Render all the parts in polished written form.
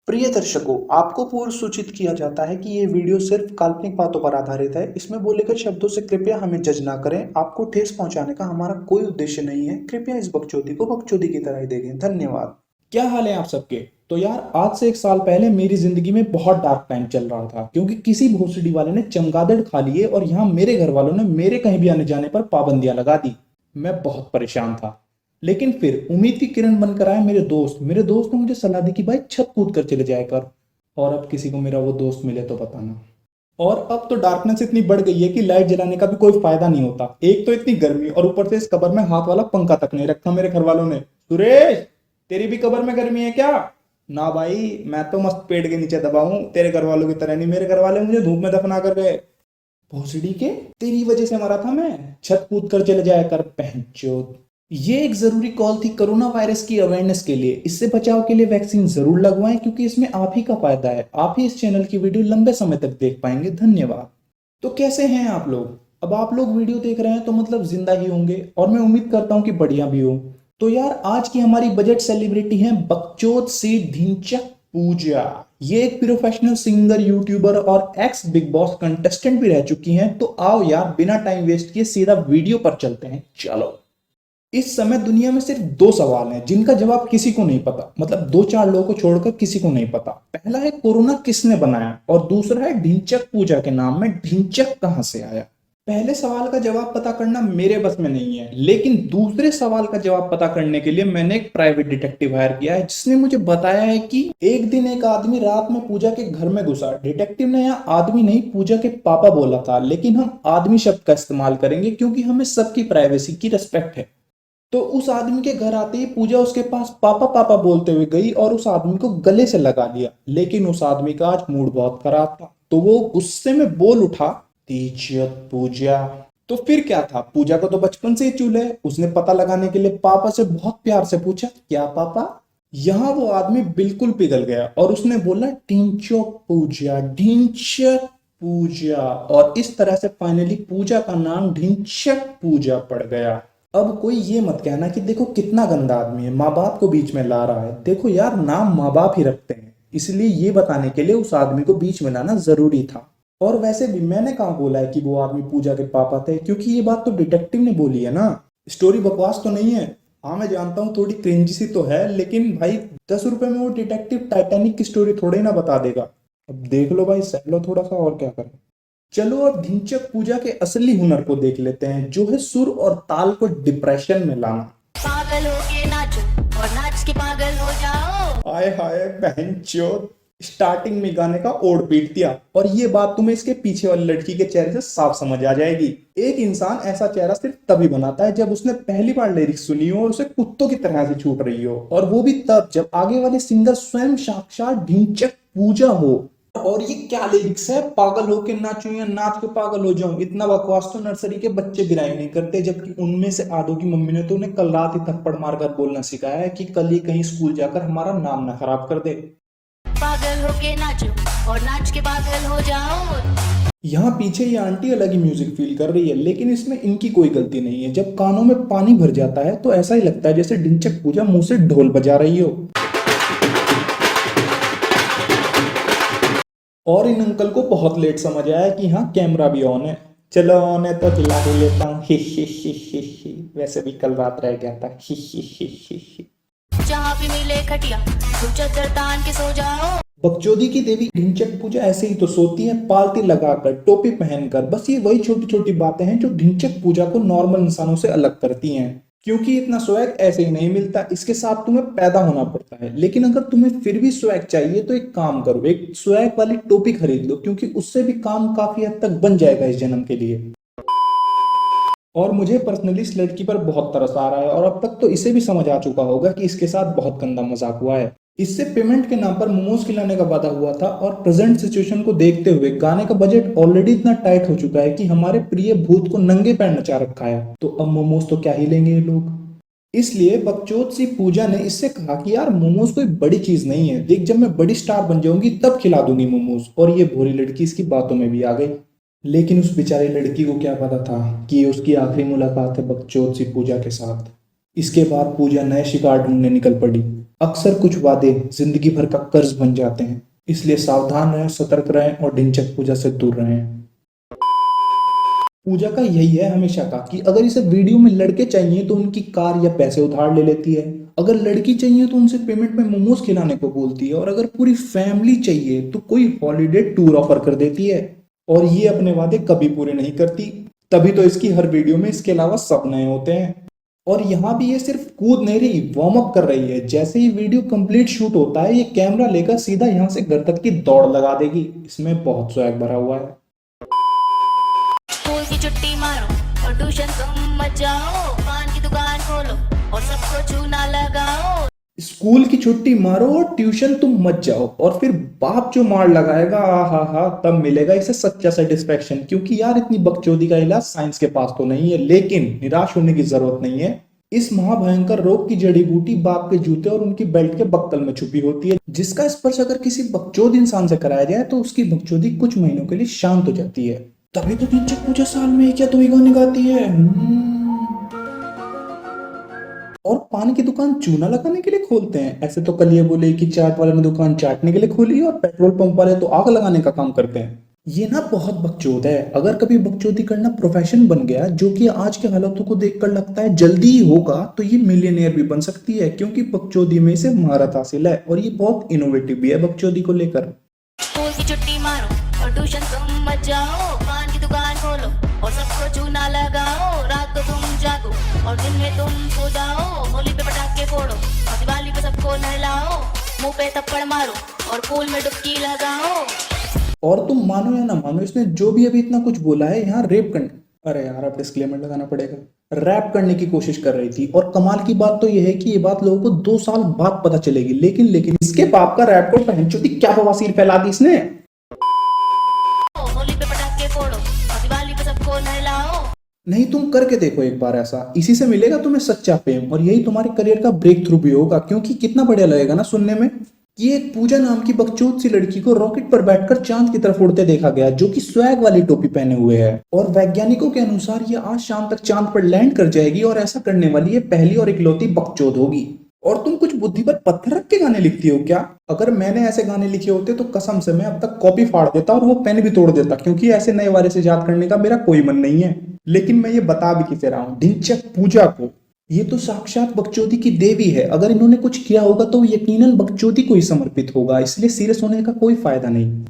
प्रिय दर्शकों, आपको पूर्व सूचित किया जाता है कि ये वीडियो सिर्फ काल्पनिक बातों पर आधारित है। इसमें बोले गए शब्दों से कृपया हमें जज ना करें। आपको ठेस पहुंचाने का हमारा कोई उद्देश्य नहीं है। कृपया इस बकचोदी को बकचोदी की तरह ही देखें। धन्यवाद। क्या हाल है आप सबके। तो यार आज से 1 साल पहले मेरी जिंदगी में बहुत डार्क टाइम चल रहा था क्योंकि किसी भोसड़ी वाले ने चमगादड़ खा लिए और यहाँ मेरे घर वालों ने मेरे कहीं भी आने जाने पर पाबंदियां लगा दी। मैं बहुत परेशान था। लेकिन फिर उम्मीद की किरण बनकर आए मेरे दोस्त ने मुझे सलाह दी कि भाई छत कूद कर चले जाया कर। और अब किसी को मेरा वो दोस्त मिले तो बताना। और अब तो डार्कनेस इतनी बढ़ गई है कि लाइट जलाने का भी कोई फायदा नहीं होता। एक तो इतनी गर्मी और ऊपर से इस कबर में हाथ वाला पंखा तक नहीं रखा मेरे घर वालों ने। सुरेश, तेरी भी कबर में गर्मी है क्या? ना भाई, मैं तो मस्त पेड़ के नीचे दबा हूं, तेरे घर वालों की तरह नहीं। मेरे घर वाले मुझे धूप में दफना कर गए। भोसड़ी के, तेरी वजह से मरा था मैं। छत कूद कर चले जाया कर पहनचोद। ये एक जरूरी कॉल थी कोरोना वायरस की अवेयरनेस के लिए। इससे बचाव के लिए वैक्सीन जरूर लगवाएं क्योंकि इसमें आप ही का फायदा है। आप ही इस चैनल की वीडियो लंबे समय तक देख पाएंगे। धन्यवाद। तो कैसे हैं आप लोग? अब आप लोग वीडियो देख रहे हैं तो मतलब जिंदा ही होंगे और मैं उम्मीद करता हूं कि बढ़िया भी हो। तो यार आज की हमारी बजट सेलिब्रिटी है बकचोद सी ढिंचक पूजा। ये एक प्रोफेशनल सिंगर, यूट्यूबर और एक्स बिग बॉस कंटेस्टेंट भी रह चुकी हैं। तो आओ यार बिना टाइम वेस्ट किए सीधा वीडियो पर चलते हैं। चलो। इस समय दुनिया में सिर्फ 2 सवाल हैं जिनका जवाब किसी को नहीं पता। मतलब 2-4 लोगों को छोड़कर किसी को नहीं पता। पहला है कोरोना किसने बनाया और दूसरा है ढिंचक पूजा के नाम में ढिंचक कहां से आया। पहले सवाल का जवाब पता करना मेरे बस में नहीं है, लेकिन दूसरे सवाल का जवाब पता करने के लिए मैंने एक प्राइवेट डिटेक्टिव हायर किया है जिसने मुझे बताया है कि एक दिन एक आदमी रात में पूजा के घर में घुसा। डिटेक्टिव ने यहाँ आदमी नहीं, पूजा के पापा बोला था, लेकिन हम आदमी शब्द का इस्तेमाल करेंगे क्योंकि हमें सबकी प्राइवेसी की रिस्पेक्ट है। तो उस आदमी के घर आते ही पूजा उसके पास पापा पापा बोलते हुए गई और उस आदमी को गले से लगा लिया। लेकिन उस आदमी का आज मूड बहुत खराब था तो वो गुस्से में बोल उठा, तीजत पूजा। तो फिर क्या था, पूजा को तो बचपन से ही चूल है। उसने पता लगाने के लिए पापा से बहुत प्यार से पूछा, क्या पापा? यहाँ वो आदमी बिल्कुल पिघल गया और उसने बोला, ढिंचक पूजा, ढिंचक पूजा। और इस तरह से फाइनली पूजा का नाम ढिंचक पूजा पड़ गया। अब कोई ये मत कहना कि देखो कितना गंदा आदमी है, माँ बाप को बीच में ला रहा है। देखो यार, नाम माँ बाप ही रखते हैं, इसलिए ये बताने के लिए उस आदमी को बीच में लाना जरूरी था। और वैसे भी मैंने कहाँ बोला है कि वो आदमी पूजा के पापा थे, क्योंकि ये बात तो डिटेक्टिव ने बोली है ना। स्टोरी बकवास तो नहीं है। हाँ मैं जानता हूँ थोड़ी क्रिंजी सी तो है, लेकिन भाई 10 रुपए में वो डिटेक्टिव टाइटैनिक की स्टोरी थोड़े ना बता देगा। अब देख लो भाई, सह लो थोड़ा सा, और क्या करें। चलो अब ढिंचक पूजा के असली हुनर को देख लेते हैं, जो है सुर और ताल को डिप्रेशन में लाना। पागल हो के नाचो और नाच के पागल हो जाओ। आय हाय बहनचोद, स्टार्टिंग में गाने का ओढ़ पीट दिया। और ये बात तुम्हें इसके पीछे वाली लड़की के चेहरे से साफ समझ आ जाएगी। एक इंसान ऐसा चेहरा सिर्फ तभी बनाता है जब उसने पहली बार लिरिक्स सुनी हो और उसे कुत्तों की तरह से छूट रही हो, और वो भी तब जब आगे वाले सिंगर स्वयं साक्षात ढिंचक पूजा हो। और ये क्या लिरिक्स है, पागल होके नाचूं या नाच के पागल हो जाऊं। इतना बकवास तो नर्सरी के बच्चे गिराई नहीं करते, जबकि उनमें से आधों की मम्मी ने तो उन्हें कल रात ही थप्पड़ मारकर बोलना सिखाया है कि कल ही कहीं स्कूल जाकर हमारा नाम ना खराब कर दे। पागल हो के नाचो और नाच के पागल हो जाओ। यहाँ पीछे ये आंटी अलग ही म्यूजिक फील कर रही है, लेकिन इसमें इनकी कोई गलती नहीं है। जब कानों में पानी भर जाता है तो ऐसा ही लगता है जैसे ढिंचक पूजा मुंह से ढोल बजा रही हो। और इन अंकल को बहुत लेट समझ आया कि हाँ कैमरा भी ऑन है। चलो ऑन है तो दिला ही लेता हूँ, ही ही ही ही ही। वैसे भी कल रात रह गया था, ही ही ही ही ही। जहाँ भी मिले खटिया तुम चद्दर तान के सो जाओ। बकचोदी की देवी ढिंचक पूजा ऐसे ही तो सोती है, पालती लगाकर, टोपी पहनकर। बस ये वही छोटी छोटी बातें हैं जो ढिंचक पूजा को नॉर्मल इंसानों से अलग करती हैं। क्योंकि इतना स्वैग ऐसे ही नहीं मिलता, इसके साथ तुम्हें पैदा होना पड़ता है। लेकिन अगर तुम्हें फिर भी स्वैग चाहिए तो एक काम करो, एक स्वैग वाली टोपी खरीद लो, क्योंकि उससे भी काम काफी हद तक बन जाएगा इस जन्म के लिए। और मुझे पर्सनली इस लड़की पर बहुत तरस आ रहा है, और अब तक तो इसे भी समझ आ चुका होगा कि इसके साथ बहुत गंदा मजाक हुआ है। इससे पेमेंट के नाम पर मोमोज खिलाने का वादा हुआ था, और प्रेजेंट सिचुएशन को देखते हुए गाने का बजट ऑलरेडी इतना टाइट हो चुका है कि हमारे प्रिय भूत को नंगे पैर नचा रखा है। तो अब मोमोज तो क्या ही लेंगे ये लोग। इसलिए बकचोद सी पूजा ने इससे कहा कि यार मोमोज कोई बड़ी चीज नहीं है, देख जब मैं बड़ी स्टार बन जाऊंगी तब खिला दूंगी मोमोज। और ये भोली लड़की इसकी बातों में भी आ गई। लेकिन उस बेचारी लड़की को क्या पता था कि ये उसकी आखिरी मुलाकात है बकचोद सी पूजा के साथ। इसके बाद पूजा नए शिकार ढूंढने निकल पड़ी। अक्सर कुछ वादे जिंदगी भर का कर्ज बन जाते हैं, इसलिए सावधान रहें, सतर्क रहें और ढिंचैक पूजा से दूर रहें। पूजा का यही है हमेशा का कि अगर इसे वीडियो में लड़के चाहिए तो उनकी कार या पैसे उधार ले लेती है, अगर लड़की चाहिए तो उनसे पेमेंट में मोमोज खिलाने को बोलती है, और अगर पूरी फैमिली चाहिए तो कोई हॉलीडे टूर ऑफर कर देती है। और ये अपने वादे कभी पूरे नहीं करती, तभी तो इसकी हर वीडियो में इसके अलावा सब नए होते हैं। और यहाँ भी ये सिर्फ कूद नहीं रही, वार्म अप कर रही है। जैसे ही वीडियो कंप्लीट शूट होता है, ये कैमरा लेकर सीधा यहाँ से घर तक की दौड़ लगा देगी। इसमें बहुत स्वैग भरा हुआ है। स्कूल की छुट्टी मारो और ट्यूशन तुम मत जाओ, पान की दुकान खोलो और सबको चूना लगाओ। स्कूल की छुट्टी मारो और ट्यूशन तुम मत जाओ, और फिर बाप जो मार लगाएगा, हा, तब मिलेगा इसे सच्चा सेटिस्फेक्शन। क्योंकि यार इतनी बकचोदी का इलाज साइंस के पास तो नहीं है, लेकिन निराश होने की जरूरत नहीं है। इस महाभयंकर रोग की जड़ी बूटी बाप के जूते और उनकी बेल्ट के बक्कल में छुपी होती है, जिसका स्पर्श अगर किसी बकचोद इंसान से कराया जाए तो उसकी बकचोदी कुछ महीनों के लिए शांत हो जाती है। तभी तो ढिंचैक पूजा साल में एक या दो ही गाने गाती है। और पान की दुकान चूना लगाने के लिए खोलते हैं। ऐसे तो कल ये बोले कि चाट वाले ने दुकान चाटने के लिए खोली और पेट्रोल पंप वाले तो आग लगाने का काम करते हैं। ये ना बहुत बकचोद है। अगर कभी बकचोदी करना प्रोफेशन बन गया, जो कि आज के हालातों को देखकर लगता है जल्दी ही होगा, तो ये मिलियनेयर भी बन सकती है, क्योंकि बकचोदी में इसे महारत हासिल है और ये बहुत इनोवेटिव भी है बकचोदी को लेकर। स्कूल की छुट्टी मारो और ट्यूशन तुम मत जाओ, पान की दुकान खोलो और सबको चूना लगाओ। रात को तुम जागो और दिन में तुम सो जाओ, होली पे पटाखे फोड़ो और दिवाली पे सबको नहलाओ, मुंह पे थप्पड़ मारो और पूल में डुबकी लगाओ। और तुम मानो या ना मानो, इसने जो भी अभी इतना कुछ बोला है, यहाँ रेप करने, अरे यार अब डिस्क्लेमर लगाना पड़ेगा, रैप करने की कोशिश कर रही थी। और कमाल की बात तो यह है कि ये बात लोगों को 2 साल बाद पता चलेगी, लेकिन इसके बाप का रैप को पहनचोदी क्या बवासीर फैला दी इसने। होली पे पटाखे फोड़ो और दिवाली पे सबको नहलाओ। नहीं, तुम करके देखो एक बार ऐसा, इसी से मिलेगा तुम्हें सच्चा फेम, और यही तुम्हारे करियर का ब्रेक थ्रू भी होगा। क्योंकि कितना बढ़िया लगेगा ना सुनने में कि एक पूजा नाम की बकचोद सी लड़की को रॉकेट पर बैठकर चांद की तरफ उड़ते देखा गया, जो कि स्वैग वाली टोपी पहने हुए है। और वैज्ञानिकों के अनुसार ये आज शाम तक चांद पर लैंड कर जाएगी, और ऐसा करने वाली ये पहली और इकलौती बकचोद होगी। और तुम कुछ बुद्धि पर पत्थर रख के गाने लिखती हो क्या? अगर मैंने ऐसे गाने लिखे होते तो कसम से मैं अब तक कॉपी फाड़ देता और वो पेन भी तोड़ देता, क्योंकि ऐसे नए वायरस से याद करने का मेरा कोई मन नहीं है। लेकिन मैं ये बता भी किसे रहा हूँ, ढिंचैक पूजा को, ये तो साक्षात बकचोदी की देवी है। अगर इन्होंने कुछ किया होगा तो यकीनन बकचोदी को ही समर्पित होगा, इसलिए सीरियस होने का कोई फायदा नहीं।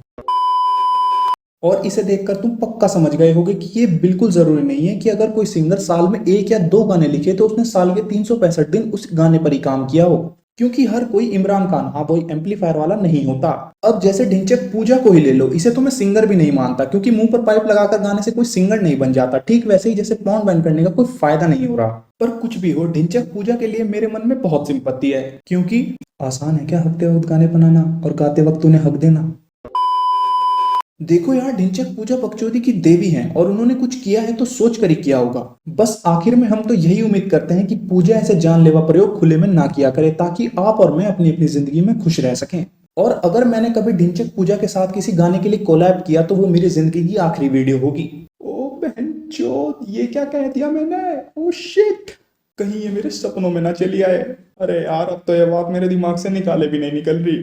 और इसे देखकर तुम पक्का समझ गए होगे कि ये बिल्कुल जरूरी नहीं है कि अगर कोई सिंगर साल में 1 या 2 गाने लिखे तो उसने साल के 365 दिन उस गाने पर ही काम किया हो, क्योंकि हर कोई इमरान खान, हाँ वही एम्पलीफायर वाला, नहीं होता। अब जैसे ढिंचैक पूजा को ही ले लो, इसे तो मैं सिंगर भी नहीं मानता, क्योंकि मुंह पर पाइप लगाकर गाने से कोई सिंगर नहीं बन जाता। ठीक वैसे ही जैसे पॉन्ड बैन करने का कोई फायदा नहीं हो रहा। पर कुछ भी हो, ढिंचैक पूजा के लिए मेरे मन में बहुत सिंपैथी है, क्योंकि आसान है क्या हकते वक्त गाने बनाना और गाते वक्त उन्हें हक देना। देखो यार, ढिंचैक पूजा बकचोदी की देवी हैं और उन्होंने कुछ किया है तो सोच कर ही किया होगा। बस आखिर में हम तो यही उम्मीद करते हैं कि पूजा ऐसे जानलेवा प्रयोग खुले में ना किया करे, ताकि आप और मैं अपनी अपनी जिंदगी में खुश रह सकें। और अगर मैंने कभी ढिंचैक पूजा के साथ किसी गाने के लिए कोलैब किया तो वो मेरी जिंदगी की आखिरी वीडियो होगी। ओ बहनचोद, ये क्या कह दिया मैंने? ओ शिट, कहीं ये मेरे सपनों में ना चली आए। अरे यार, अब तो ये बात मेरे दिमाग से निकाले भी नहीं निकल रही।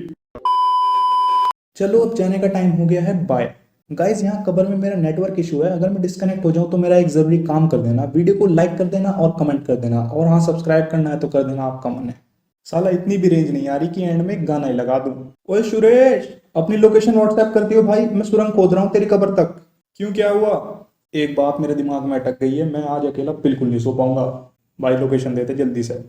चलो अब जाने का टाइम हो गया है, बाय गाइज। यहाँ कबर में मेरा नेटवर्क इशू है, अगर मैं डिस्कनेक्ट हो जाऊं तो मेरा एक जरूरी काम कर देना, वीडियो को लाइक कर देना और कमेंट कर देना, और हाँ सब्सक्राइब करना है तो कर देना, आपका मन है। साला इतनी भी रेंज नहीं आ रही कि एंड में एक गाना ही लगा दूं। ओए सुरेश, अपनी लोकेशन व्हाट्सएप करती हो भाई, मैं सुरंग खोद रहा हूँ तेरी कबर तक। क्यों, क्या हुआ? एक बात मेरे दिमाग में अटक गई है, मैं आज अकेला बिल्कुल नहीं सो पाऊंगा भाई, लोकेशन देते जल्दी से।